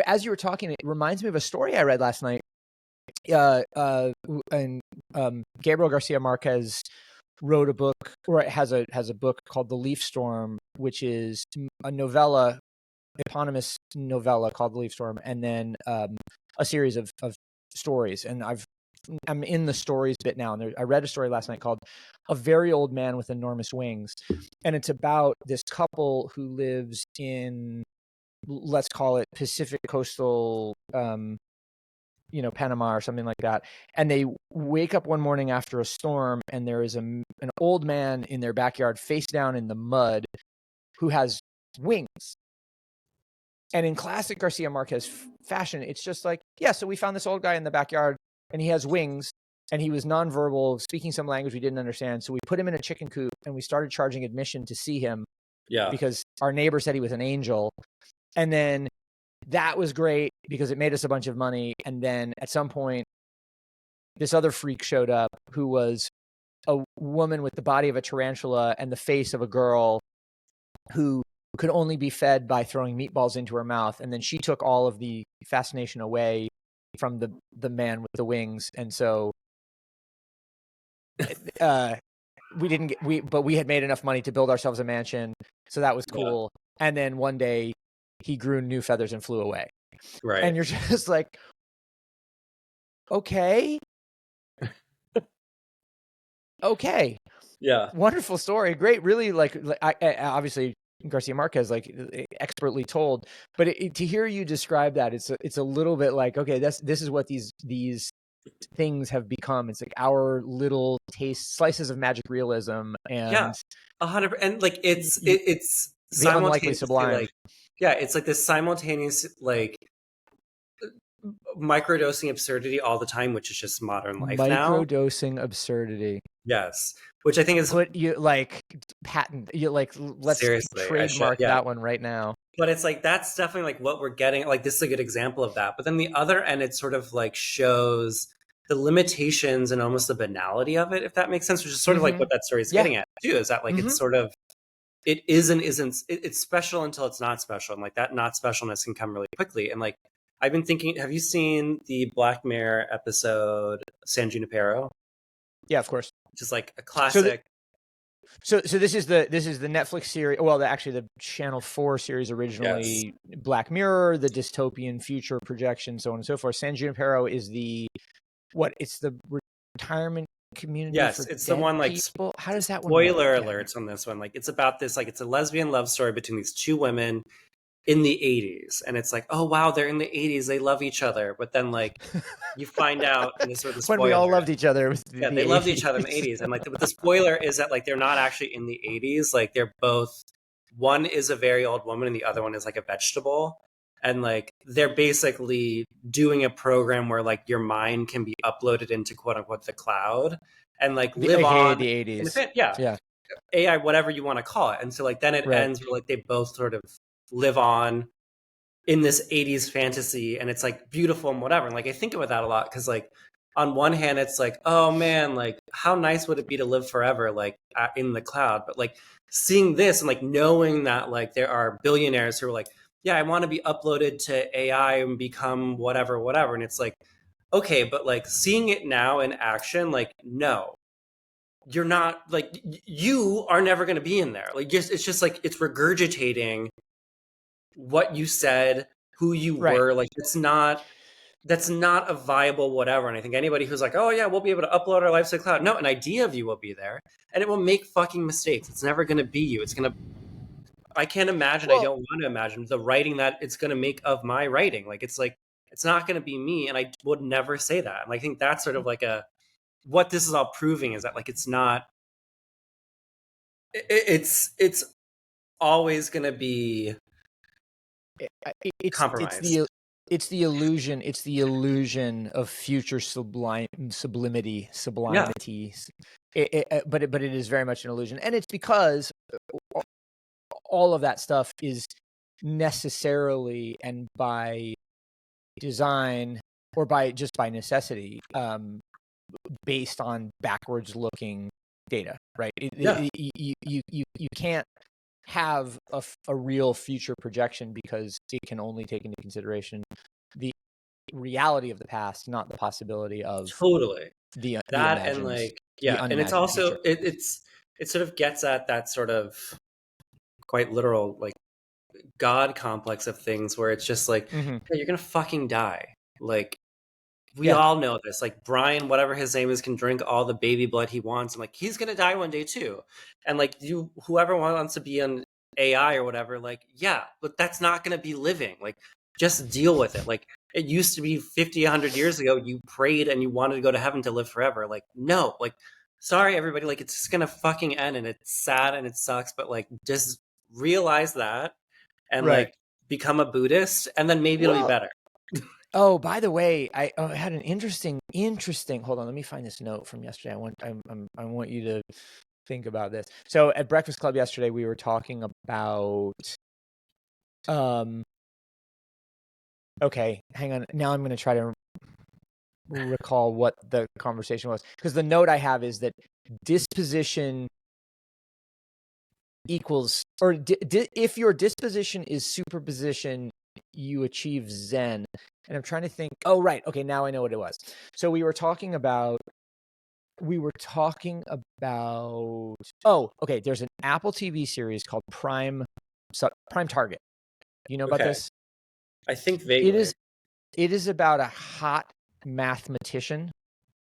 as you were talking, it reminds me of a story I read last night. And Gabriel Garcia Marquez wrote a book, or has a book called The Leaf Storm, which is a novella, eponymous novella called The Leaf Storm, and then a series of stories. And I'm in the stories bit now. And I read a story last night called A Very Old Man with Enormous Wings. And it's about this couple who lives in, let's call it Pacific coastal, Panama or something like that. And they wake up one morning after a storm and there is an old man in their backyard face down in the mud who has wings. And in classic Garcia Marquez fashion, it's just like, yeah, so we found this old guy in the backyard and he has wings and he was nonverbal, speaking some language we didn't understand. So we put him in a chicken coop and we started charging admission to see him.
Yeah.
Because our neighbor said he was an angel. And then that was great because it made us a bunch of money. And then at some point, this other freak showed up who was a woman with the body of a tarantula and the face of a girl who could only be fed by throwing meatballs into her mouth. And then she took all of the fascination away from the man with the wings. And so we had made enough money to build ourselves a mansion. So that was cool. Yeah. And then one day he grew new feathers and flew away.
Right.
And you're just like, okay. Okay.
Yeah.
Wonderful story. Great. Really, I obviously Garcia Marquez, like expertly told, but to hear you describe that, it's a little bit like, okay, this is what these things have become. It's like our little slices of magic realism, and
100%. And like it's
the unlikely sublime.
Like, yeah, it's like this simultaneous like microdosing absurdity all the time, which is just modern life now.
Microdosing absurdity.
Yes, which I think is
let's
seriously
trademark that one right now.
But it's like that's definitely like what we're getting. Like this is a good example of that. But then the other end, it sort of like shows the limitations and almost the banality of it, if that makes sense, which is sort of like what that story is
Yeah.
getting at too, is that like it's sort of, it is and isn't, it's special until it's not special. And like that not specialness can come really quickly. And like, I've been thinking, have you seen the Black Mirror episode San Junipero?
Yeah, of course.
Just like a classic.
So this is the Netflix series. Well, actually, the Channel 4 series originally, Black Mirror, the dystopian future projection, so on and so forth. San Junipero is it's the retirement community.
Yes,
for
it's the one like
people. How does that one
spoiler
work?
alerts on this one? Like it's about this, like it's a lesbian love story between these two women in the 80s, and it's like, oh wow, they're in the 80s, they love each other, but then like you find out in this sort of
when we all loved each other. It was
yeah, they loved each other in the 80s, and like but the spoiler is that like they're not actually in the 80s. Like they're both, one is a very old woman and the other one is like a vegetable, and like they're basically doing a program where like your mind can be uploaded into quote unquote the cloud and like live on
the 80s.
Yeah, AI, whatever you want to call it. And so like then it ends where like they both sort of live on in this 80s fantasy, and it's like beautiful and whatever. And like I think about that a lot because like on one hand it's like, oh man, like how nice would it be to live forever like in the cloud, but like seeing this and like knowing that like there are billionaires who are like, yeah, I want to be uploaded to AI and become whatever, and it's like, okay, but like seeing it now in action, like no, you're not, like you are never going to be in there. Like just it's just like it's regurgitating what you said, who you were. Like that's not a viable whatever. And I think anybody who's like, oh yeah, we'll be able to upload our lives to the cloud, no, an idea of you will be there and it will make fucking mistakes. It's never going to be you. It's going to, I can't imagine, I don't want to imagine the writing that it's going to make of my writing. Like it's not going to be me, and I would never say that. And I think that's sort of like what this is all proving is that like it's not, it's always going to be compromised.
It's the illusion of future sublimity. But it is very much an illusion, and it's because all of that stuff is necessarily and by design or by necessity based on backwards looking data, right? You can't have a real future projection because it can only take into consideration the reality of the past, not the possibility of the
and like and it's also it sort of gets at that sort of quite literal like God complex of things where it's just like, hey, you're gonna fucking die. Like we all know this. Like Brian, whatever his name is, can drink all the baby blood he wants, and like he's gonna die one day too. And like whoever wants to be on AI or whatever, like yeah, but that's not gonna be living. Like just deal with it. Like it used to be 50, 100 years ago, you prayed and you wanted to go to heaven to live forever. Like no, like sorry everybody, like it's just gonna fucking end, and it's sad and it sucks, but like just realize that and like become a Buddhist, and then maybe it'll be better.
Oh, by the way, I had an interesting. Hold on, let me find this note from yesterday. I want you to think about this. So at Breakfast Club yesterday, we were talking about. Okay, hang on. Now I'm going to try to recall what the conversation was, because the note I have is that disposition equals, or if your disposition is superposition, you achieve Zen. And I'm trying to think. Oh, right. Okay, now I know what it was. So we were talking about. Oh, okay. There's an Apple TV series called Prime Target. You know about this?
I think vaguely.
It is about a hot mathematician.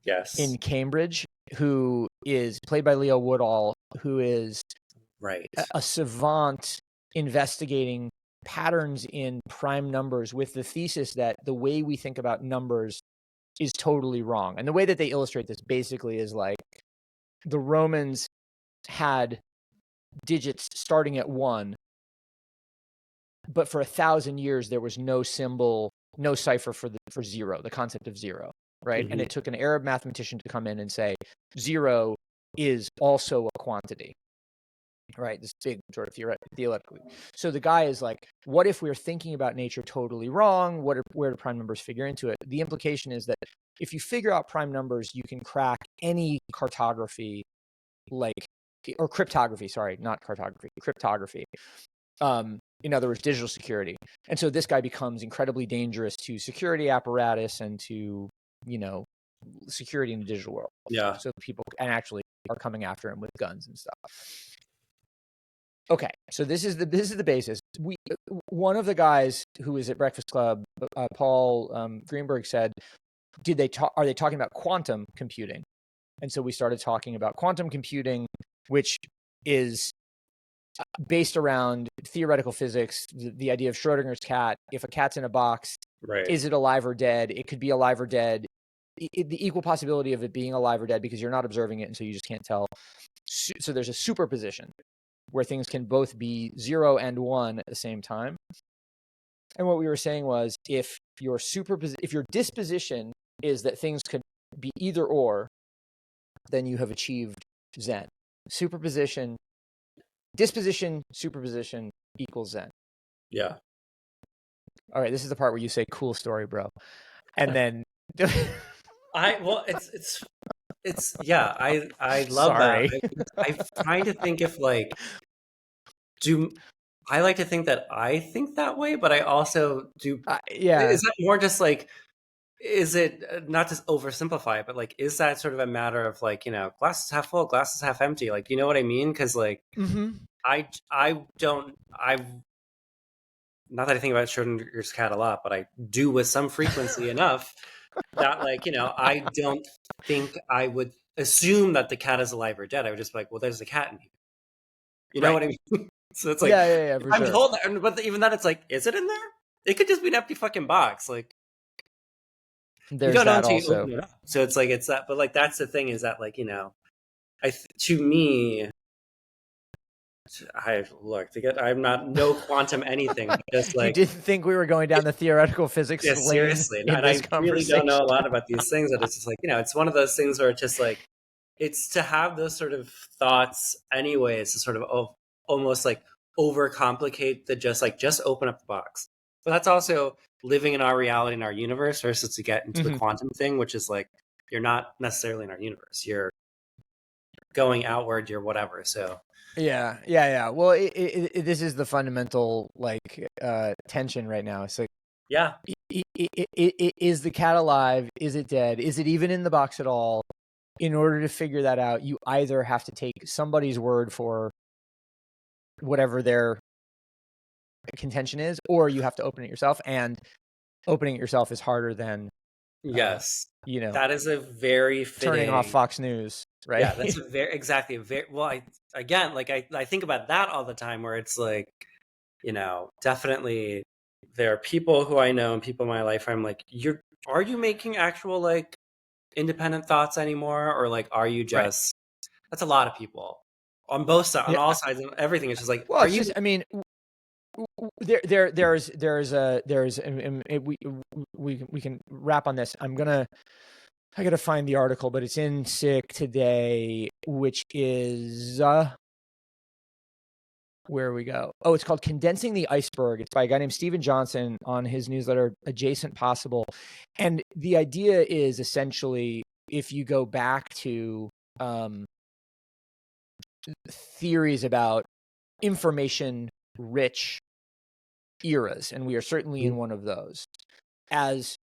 Yes.
In Cambridge, who is played by Leo Woodall, who is a savant investigating patterns in prime numbers with the thesis that the way we think about numbers is totally wrong. And the way that they illustrate this basically is like the Romans had digits starting at 1, but for 1,000 years there was no symbol, no cipher for 0, the concept of 0, right? And it took an Arab mathematician to come in and say 0 is also a quantity. Right, this big sort of theoretically. So the guy is like, what if we're thinking about nature totally wrong? Where do prime numbers figure into it? The implication is that if you figure out prime numbers, you can crack any cartography, or cryptography, sorry, not cartography, cryptography. In other words, digital security. And so this guy becomes incredibly dangerous to security apparatus and to, security in the digital world.
Yeah.
So people actually are coming after him with guns and stuff. Okay, so this is the basis. One of the guys who was at Breakfast Club, Paul Greenberg, said, are they talking about quantum computing? And so we started talking about quantum computing, which is based around theoretical physics, the idea of Schrodinger's cat. If a cat's in a box,
Right.
is it alive or dead? It could be alive or dead. The equal possibility of it being alive or dead, because you're not observing it, and so you just can't tell. So there's a superposition where things can both be 0 and 1 at the same time. And what we were saying was, if your disposition is that things could be either or, then you have achieved Zen. Disposition, superposition equals Zen.
Yeah.
All right, this is the part where you say, "Cool story, bro," and then
I love
Sorry.
that. I'm trying to think if I like to think that I think that way, but I also do.
Yeah.
Is that more just is it, not to oversimplify it, but is that sort of a matter of glasses half full, glasses half empty? You know what I mean? Because I don't, not that I think about Schrodinger's cat a lot, but I do with some frequency enough that I don't think I would assume that the cat is alive or dead. I would just be like, well, there's a cat in here. You know what I mean? So it's
yeah, for
I'm
sure.
told that, but even then it's is it in there? It could just be an empty fucking box.
There's
you don't
that
know until
also.
you open it up. So it's that, but that's the thing, is that to me, I'm not no quantum anything. Just
you didn't think we were going down the theoretical physics lane.
Seriously,
in
and
this
I really don't know a lot about these things. That it's just it's one of those things where it's just it's to have those sort of thoughts anyways, to sort of almost overcomplicate the just open up the box. But that's also living in our reality, in our universe, versus to get into the quantum thing, which is you're not necessarily in our universe. You're going outward. You're whatever. So
yeah. Well, this is the fundamental tension right now. It's
yeah.
Is the cat alive? Is it dead? Is it even in the box at all? In order to figure that out, you either have to take somebody's word for whatever their contention is, or you have to open it yourself. And opening it yourself is harder than
yes.
That
is a very fitting,
turning off Fox News, right?
Yeah, that's very well. I think about that all the time, where it's definitely there are people who I know and people in my life where I'm are you making actual independent thoughts anymore, or are you just that's a lot of people on both sides, on all sides, and everything. It's just
well, it's just, I mean, we can wrap on this. I gotta find the article, but it's in SIC today, which is where we go. Oh, it's called Condensing the Iceberg. It's by a guy named Steven Johnson on his newsletter, Adjacent Possible. And the idea is essentially, if you go back to theories about information-rich eras, and we are certainly in one of those, as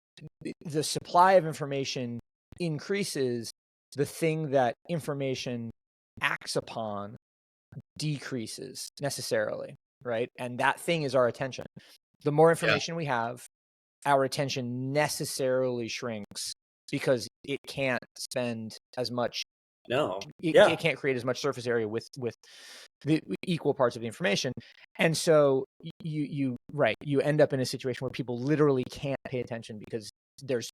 the supply of information increases, the thing that information acts upon decreases necessarily, right? And that thing is our attention. The more information we have, our attention necessarily shrinks, because it can't spend as much. It can't create as much surface area with the equal parts of the information. And so you end up in a situation where people literally can't pay attention because there's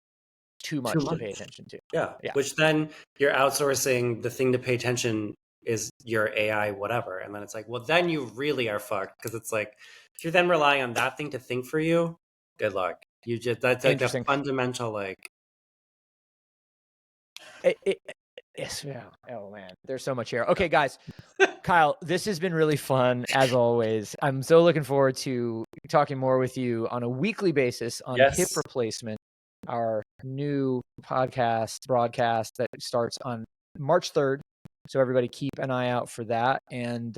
too much to pay attention to.
Yeah. Which then you're outsourcing the thing to pay attention is your AI, whatever. And then it's well, then you really are fucked, because it's if you're then relying on that thing to think for you, good luck. You just, that's a fundamental
Yes. Yeah. Oh man, there's so much here. Okay, guys. Kyle, this has been really fun as always. I'm so looking forward to talking more with you on a weekly basis on hip replacement. our new podcast broadcast that starts on March 3rd. So everybody keep an eye out for that. And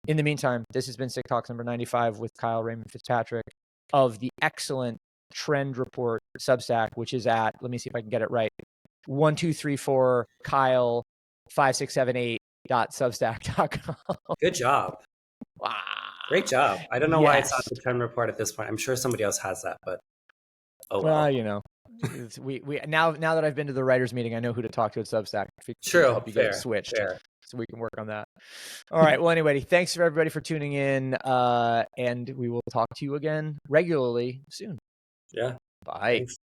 in the meantime, this has been Sick Talks number 95 with Kyle Raymond Fitzpatrick of the excellent Trend Report Substack, which is at, let me see if I can get it right, 1234 Kyle 5678.substack.com.
Good job.
Wow.
Great job. I don't know why it's not the Trend Report at this point. I'm sure somebody else has that, but oh well.
Well, you know, we now that I've been to the writers' meeting, I know who to talk to at Substack.
True.
Help you get it switched, so we can work on that. All right. Well, anyway, thanks for everybody for tuning in, and we will talk to you again regularly soon.
Yeah.
Bye.
Thanks.